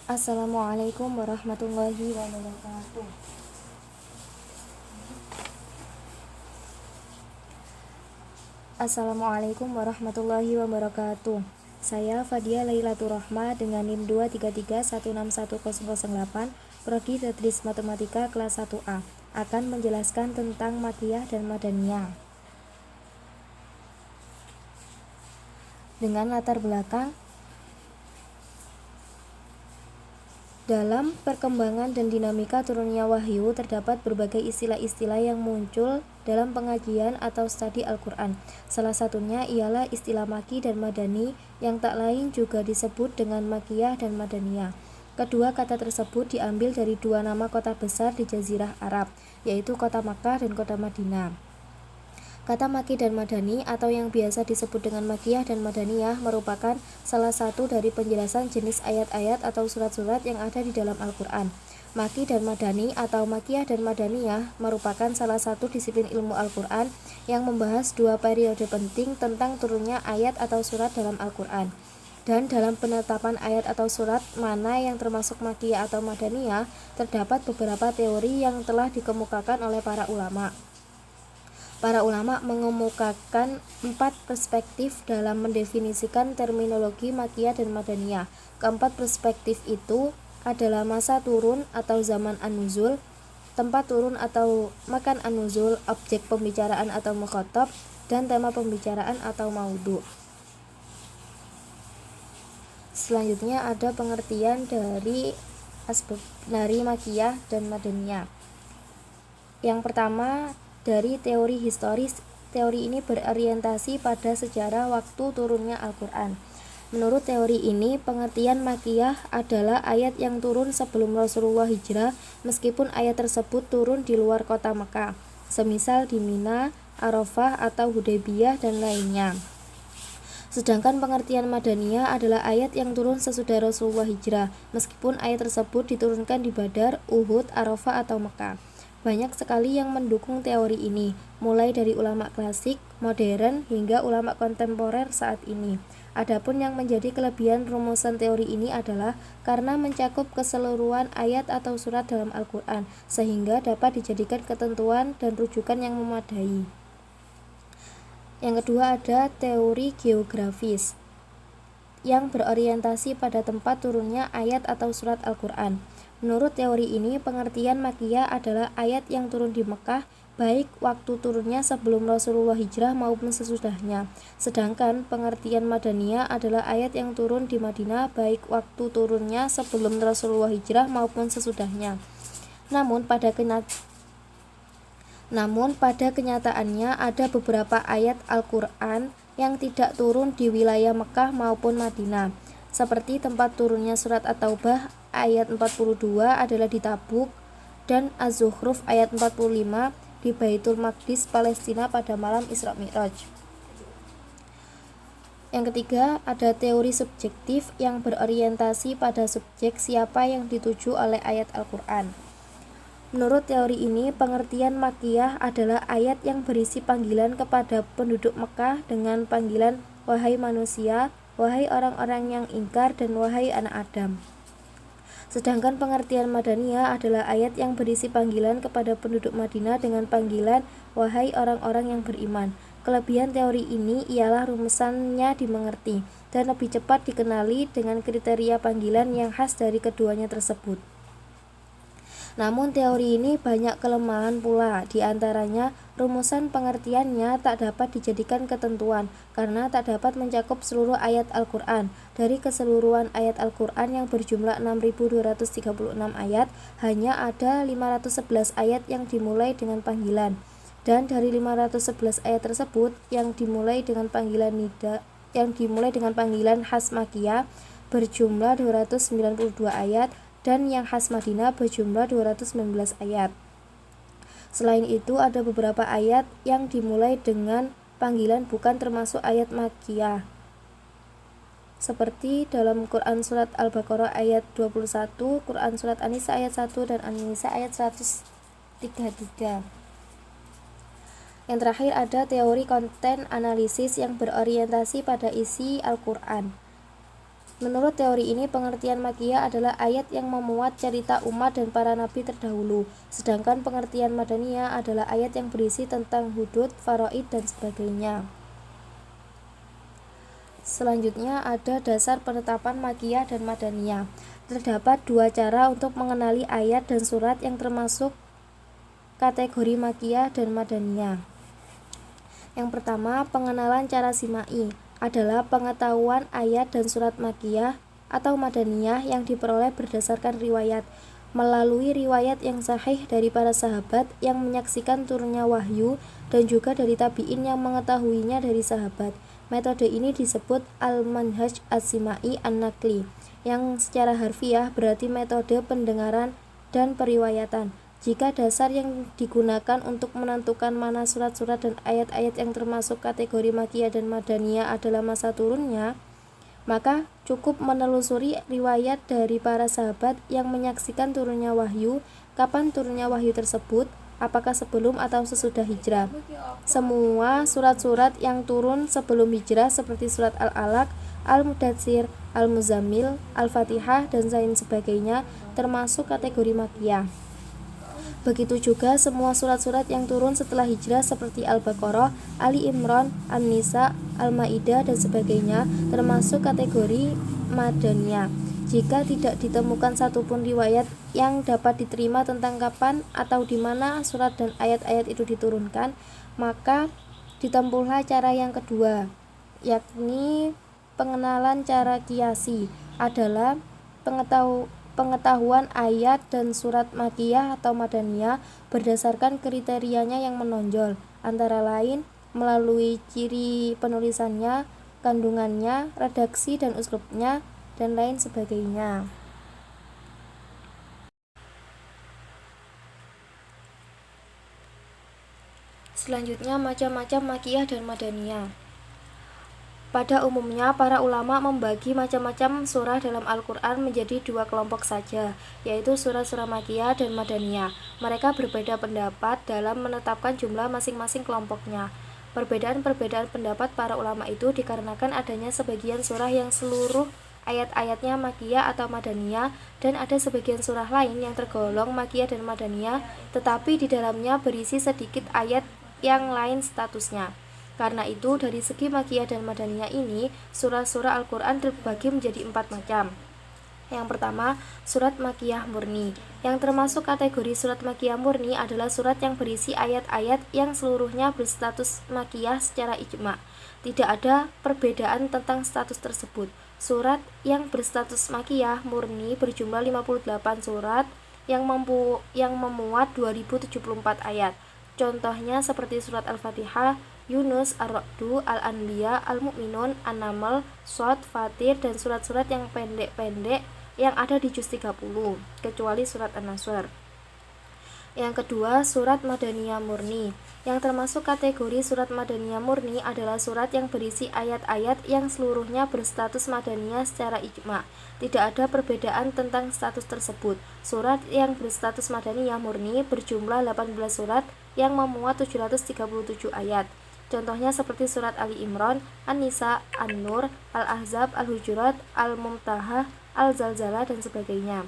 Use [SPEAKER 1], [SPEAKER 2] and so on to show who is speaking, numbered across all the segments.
[SPEAKER 1] Assalamualaikum warahmatullahi wabarakatuh. Assalamualaikum warahmatullahi wabarakatuh. Saya Fadia Lailatul Rahma dengan NIM 233161008, Prodi Tadris Matematika kelas 1A, akan menjelaskan tentang Makkiyah dan Madaniyah. Dengan latar belakang, dalam perkembangan dan dinamika turunnya wahyu terdapat berbagai istilah-istilah yang muncul dalam pengajian atau studi Al-Quran. Salah satunya ialah istilah Makki dan Madani yang tak lain juga disebut dengan Makkiyah dan Madaniyah. Kedua kata tersebut diambil dari dua nama kota besar di Jazirah Arab, yaitu kota Makkah dan kota Madinah. Kata Makki dan Madani atau yang biasa disebut dengan Makkiyah dan Madaniyah merupakan salah satu dari penjelasan jenis ayat-ayat atau surat-surat yang ada di dalam Al-Quran. Makki dan Madani atau Makkiyah dan Madaniyah merupakan salah satu disiplin ilmu Al-Quran yang membahas dua periode penting tentang turunnya ayat atau surat dalam Al-Quran. Dan dalam penetapan ayat atau surat mana yang termasuk Makkiyah atau Madaniyah, terdapat beberapa teori yang telah dikemukakan oleh para ulama. Para ulama mengemukakan 4 perspektif dalam mendefinisikan terminologi Makkiyah dan Madaniyah. Keempat perspektif itu adalah masa turun atau zaman an-nuzul, tempat turun atau makan an-nuzul, objek pembicaraan atau mukhatab, dan tema pembicaraan atau maudhu. Selanjutnya ada pengertian dari Makkiyah dan Madaniyah. Yang pertama, dari teori historis, teori ini berorientasi pada sejarah waktu turunnya Al-Quran. Menurut teori ini, pengertian Makkiyah adalah ayat yang turun sebelum Rasulullah hijrah, meskipun ayat tersebut turun di luar kota Mekah, semisal di Mina, Arafah, atau Hudaybiyah, dan lainnya. Sedangkan pengertian Madaniyah adalah ayat yang turun sesudah Rasulullah hijrah, meskipun ayat tersebut diturunkan di Badar, Uhud, Arafah, atau Mekah. Banyak sekali yang mendukung teori ini, mulai dari ulama klasik, modern, hingga ulama kontemporer saat ini. Adapun yang menjadi kelebihan rumusan teori ini adalah karena mencakup keseluruhan ayat atau surat dalam Al-Quran, sehingga dapat dijadikan ketentuan dan rujukan yang memadai. Yang kedua ada teori geografis, yang berorientasi pada tempat turunnya ayat atau surat Al-Quran. Menurut teori ini, pengertian Makkiyah adalah ayat yang turun di Mekah, baik waktu turunnya sebelum Rasulullah hijrah maupun sesudahnya. Sedangkan pengertian Madaniyah adalah ayat yang turun di Madinah, baik waktu turunnya sebelum Rasulullah hijrah maupun sesudahnya. Namun pada kenyataannya ada beberapa ayat Al-Quran yang tidak turun di wilayah Mekah maupun Madinah. Seperti tempat turunnya surat At-Taubah ayat 42 adalah di Tabuk, dan Az-Zukhruf ayat 45 di Baitul Maqdis, Palestina pada malam Isra Mi'raj. Yang ketiga, ada teori subjektif yang berorientasi pada subjek siapa yang dituju oleh ayat Al-Quran. Menurut teori ini, pengertian Makkiyah adalah ayat yang berisi panggilan kepada penduduk Mekah dengan panggilan wahai manusia, wahai orang-orang yang ingkar, dan wahai anak Adam. Sedangkan pengertian Madaniyah adalah ayat yang berisi panggilan kepada penduduk Madinah dengan panggilan wahai orang-orang yang beriman. Kelebihan teori ini ialah rumusannya dimengerti dan lebih cepat dikenali dengan kriteria panggilan yang khas dari keduanya tersebut. Namun teori ini banyak kelemahan pula, di antaranya rumusan pengertiannya tak dapat dijadikan ketentuan karena tak dapat mencakup seluruh ayat Al-Quran. Dari keseluruhan ayat Al-Quran yang berjumlah 6.236 ayat, hanya ada 511 ayat yang dimulai dengan panggilan. Dan dari 511 ayat tersebut yang dimulai dengan panggilan khas Makkiyah berjumlah 292 ayat, dan yang khas Madinah berjumlah 219 ayat. Selain itu, ada beberapa ayat yang dimulai dengan panggilan bukan termasuk ayat Makkiyah, seperti dalam Quran Surat Al-Baqarah ayat 21, Quran Surat An-Nisa ayat 1, dan An-Nisa ayat 133. Yang terakhir ada teori konten analisis yang berorientasi pada isi Al-Quran. Menurut teori ini, pengertian Makkiyah adalah ayat yang memuat cerita umat dan para nabi terdahulu, sedangkan pengertian Madaniyah adalah ayat yang berisi tentang hudud, faraid, dan sebagainya. Selanjutnya ada dasar penetapan Makkiyah dan Madaniyah. Terdapat dua cara untuk mengenali ayat dan surat yang termasuk kategori Makkiyah dan Madaniyah. Yang pertama, pengenalan cara simai adalah pengetahuan ayat dan surat Makkiyah atau Madaniyah yang diperoleh berdasarkan riwayat, melalui riwayat yang sahih dari para sahabat yang menyaksikan turunnya wahyu dan juga dari tabi'in yang mengetahuinya dari sahabat. Metode ini disebut al-manhaj as-simai an-naqli, yang secara harfiah berarti metode pendengaran dan periwayatan. Jika dasar yang digunakan untuk menentukan mana surat-surat dan ayat-ayat yang termasuk kategori Makkiyah dan Madaniyah adalah masa turunnya, maka cukup menelusuri riwayat dari para sahabat yang menyaksikan turunnya wahyu, kapan turunnya wahyu tersebut, apakah sebelum atau sesudah hijrah. Semua surat-surat yang turun sebelum hijrah seperti surat Al-Alaq, Al-Mudatsir, Al-Muzammil, Al-Fatihah, dan lain sebagainya termasuk kategori Makkiyah. Begitu juga semua surat-surat yang turun setelah hijrah seperti Al-Baqarah, Ali Imran, An-Nisa, Al-Maidah, dan sebagainya termasuk kategori Madaniyah. Jika tidak ditemukan satupun riwayat yang dapat diterima tentang kapan atau di mana surat dan ayat-ayat itu diturunkan, maka ditempuhlah cara yang kedua, yakni pengenalan cara kiasi adalah pengetahuan ayat dan surat Makkiyah atau Madaniyah berdasarkan kriterianya yang menonjol, antara lain melalui ciri penulisannya, kandungannya, redaksi dan uslubnya, dan lain sebagainya. Selanjutnya, macam-macam Makkiyah dan Madaniyah. Pada umumnya, para ulama membagi macam-macam surah dalam Al-Quran menjadi dua kelompok saja, yaitu surah-surah Makkiyah dan Madaniyah. Mereka berbeda pendapat dalam menetapkan jumlah masing-masing kelompoknya. Perbedaan-perbedaan pendapat para ulama itu dikarenakan adanya sebagian surah yang seluruh ayat-ayatnya Makkiyah atau Madaniyah, dan ada sebagian surah lain yang tergolong Makkiyah dan Madaniyah, tetapi di dalamnya berisi sedikit ayat yang lain statusnya. Karena itu, dari segi Makkiyah dan Madaniyah ini, surah-surah Al-Quran terbagi menjadi 4 macam. Yang pertama, surat Makkiyah murni. Yang termasuk kategori surat Makkiyah murni adalah surat yang berisi ayat-ayat yang seluruhnya berstatus Makkiyah secara ijma'. Tidak ada perbedaan tentang status tersebut. Surat yang berstatus Makkiyah murni berjumlah 58 surat yang memuat 2074 ayat. Contohnya seperti surat Al-Fatihah, Yunus, Ar-Ra'du, Al-Anbiya, Al-Mu'minun, An-Naml, Shad, Fatir, dan surat-surat yang pendek-pendek yang ada di juz 30, kecuali surat An-Nasr. Yang kedua, surat Madaniyah murni. Yang termasuk kategori surat Madaniyah murni adalah surat yang berisi ayat-ayat yang seluruhnya berstatus Madaniyah secara ijma'. Tidak ada perbedaan tentang status tersebut. Surat yang berstatus Madaniyah murni berjumlah 18 surat yang memuat 737 ayat. Contohnya seperti surat Ali Imran, An-Nisa, An-Nur, Al-Ahzab, Al-Hujurat, Al-Mumtahanah, Al-Zalzalah, dan sebagainya.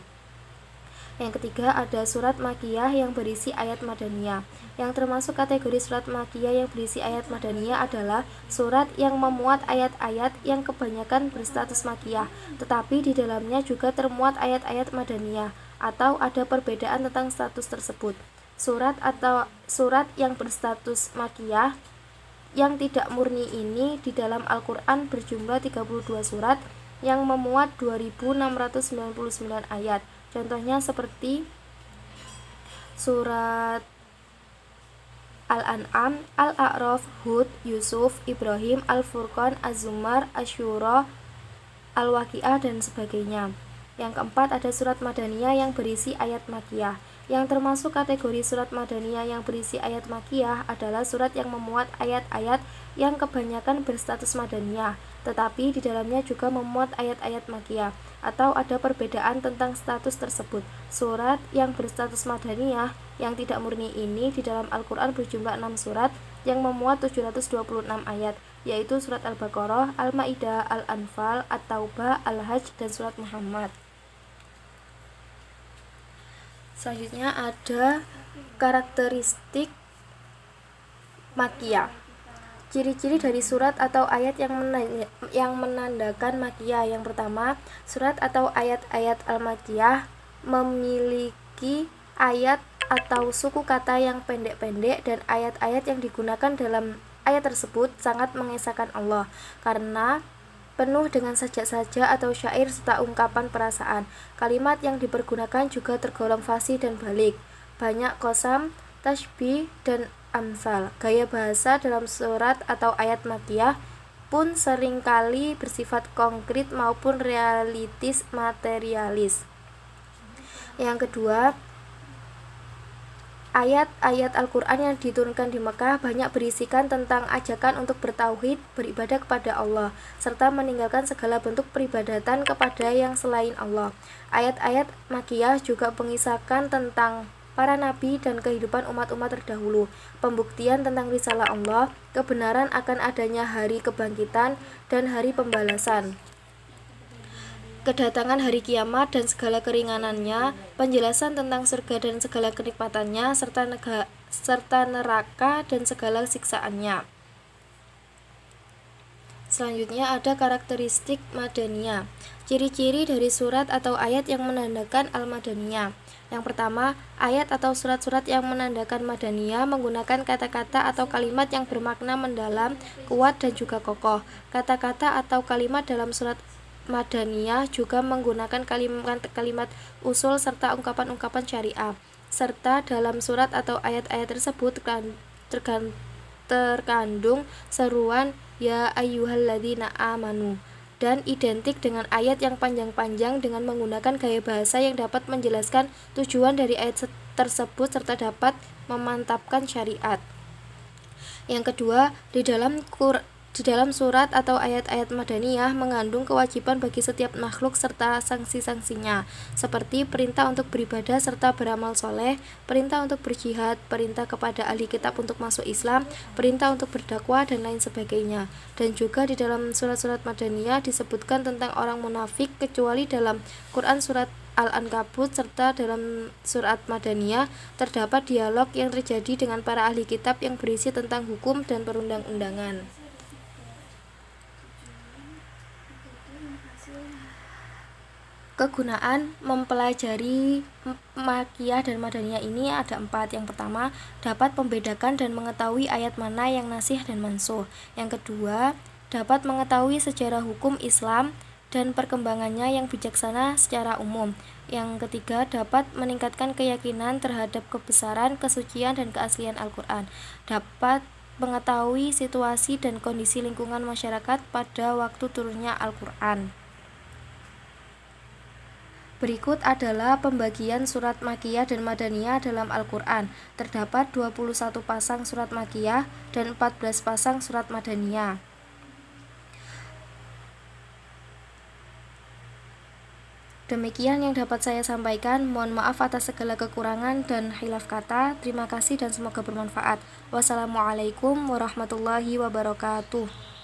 [SPEAKER 1] Yang ketiga, ada surat Makkiyah yang berisi ayat Madaniyah. Yang termasuk kategori surat Makkiyah yang berisi ayat Madaniyah adalah surat yang memuat ayat-ayat yang kebanyakan berstatus Makkiyah, tetapi di dalamnya juga termuat ayat-ayat Madaniyah, atau ada perbedaan tentang status tersebut. Surat yang berstatus Makkiyah yang tidak murni ini di dalam Al-Quran berjumlah 32 surat yang memuat 2699 ayat. Contohnya seperti surat Al-An'am, Al-A'raf, Hud, Yusuf, Ibrahim, Al-Furqan, Az-Zumar, Asy-Syura, Al-Waqiah, dan sebagainya. Yang keempat, ada surat Madaniyah yang berisi ayat Makkiyah. Yang termasuk kategori surat Madaniyah yang berisi ayat Makkiyah adalah surat yang memuat ayat-ayat yang kebanyakan berstatus Madaniyah, tetapi di dalamnya juga memuat ayat-ayat Makkiyah, atau ada perbedaan tentang status tersebut. Surat yang berstatus Madaniyah yang tidak murni ini di dalam Al-Quran berjumlah 6 surat yang memuat 726 ayat. yaitu surat Al-Baqarah, Al-Maidah, Al-Anfal, At-Taubah, Al-Hajj, dan surat Muhammad. Selanjutnya ada karakteristik Makkiyah. Ciri-ciri dari surat atau ayat yang menandakan Makkiyah. Yang pertama, surat atau ayat-ayat Al-Makkiyah memiliki ayat atau suku kata yang pendek-pendek, dan ayat-ayat yang digunakan dalam ayat tersebut sangat mengesahkan Allah karena penuh dengan sajak-sajak atau syair serta ungkapan perasaan. Kalimat yang dipergunakan juga tergolong fasih dan balik. Banyak qasam, tasbih, dan amsal. Gaya bahasa dalam surat atau ayat Makkiyah pun seringkali bersifat konkret maupun realistis materialis. Yang kedua, ayat-ayat Al-Quran yang diturunkan di Mekah banyak berisikan tentang ajakan untuk bertauhid, beribadah kepada Allah, serta meninggalkan segala bentuk peribadatan kepada yang selain Allah. Ayat-ayat Makkiyah juga mengisahkan tentang para nabi dan kehidupan umat-umat terdahulu, pembuktian tentang risalah Allah, kebenaran akan adanya hari kebangkitan dan hari pembalasan, kedatangan hari kiamat dan segala keringanannya, penjelasan tentang surga dan segala kenikmatannya, serta neraka dan segala siksaannya. Selanjutnya ada karakteristik Madaniyah. Ciri-ciri dari surat atau ayat yang menandakan Al-Madaniyah. Yang pertama, ayat atau surat-surat yang menandakan Madaniyah menggunakan kata-kata atau kalimat yang bermakna mendalam, kuat, dan juga kokoh. Kata-kata atau kalimat dalam surat Madaniyah juga menggunakan kalimat-kalimat usul serta ungkapan-ungkapan syariah. Serta dalam surat atau ayat-ayat tersebut terkandung seruan ya ayyuhalladzina amanu, dan identik dengan ayat yang panjang-panjang dengan menggunakan gaya bahasa yang dapat menjelaskan tujuan dari ayat tersebut serta dapat memantapkan syariat. Yang kedua, di dalam surat atau ayat-ayat Madaniyah mengandung kewajiban bagi setiap makhluk serta sanksi-sanksinya, seperti perintah untuk beribadah serta beramal soleh, perintah untuk berjihad, perintah kepada ahli kitab untuk masuk Islam, perintah untuk berdakwah, dan lain sebagainya. Dan juga di dalam surat-surat Madaniyah disebutkan tentang orang munafik, kecuali dalam Quran surat Al-Ankabut serta dalam surat Madaniyah terdapat dialog yang terjadi dengan para ahli kitab yang berisi tentang hukum dan perundang-undangan. Kegunaan mempelajari Makkiyah dan Madaniyah ini ada 4. Yang pertama, dapat membedakan dan mengetahui ayat mana yang nasih dan mansukh. Yang kedua, dapat mengetahui sejarah hukum Islam dan perkembangannya yang bijaksana secara umum. Yang ketiga, dapat meningkatkan keyakinan terhadap kebesaran, kesucian, dan keaslian Al-Quran. Dapat mengetahui situasi dan kondisi lingkungan masyarakat pada waktu turunnya Al-Quran. Berikut adalah pembagian surat Makkiyah dan Madaniyah dalam Al-Quran. Terdapat 21 pasang surat Makkiyah dan 14 pasang surat Madaniyah. Demikian yang dapat saya sampaikan. Mohon maaf atas segala kekurangan dan khilaf kata. Terima kasih dan semoga bermanfaat. Wassalamualaikum warahmatullahi wabarakatuh.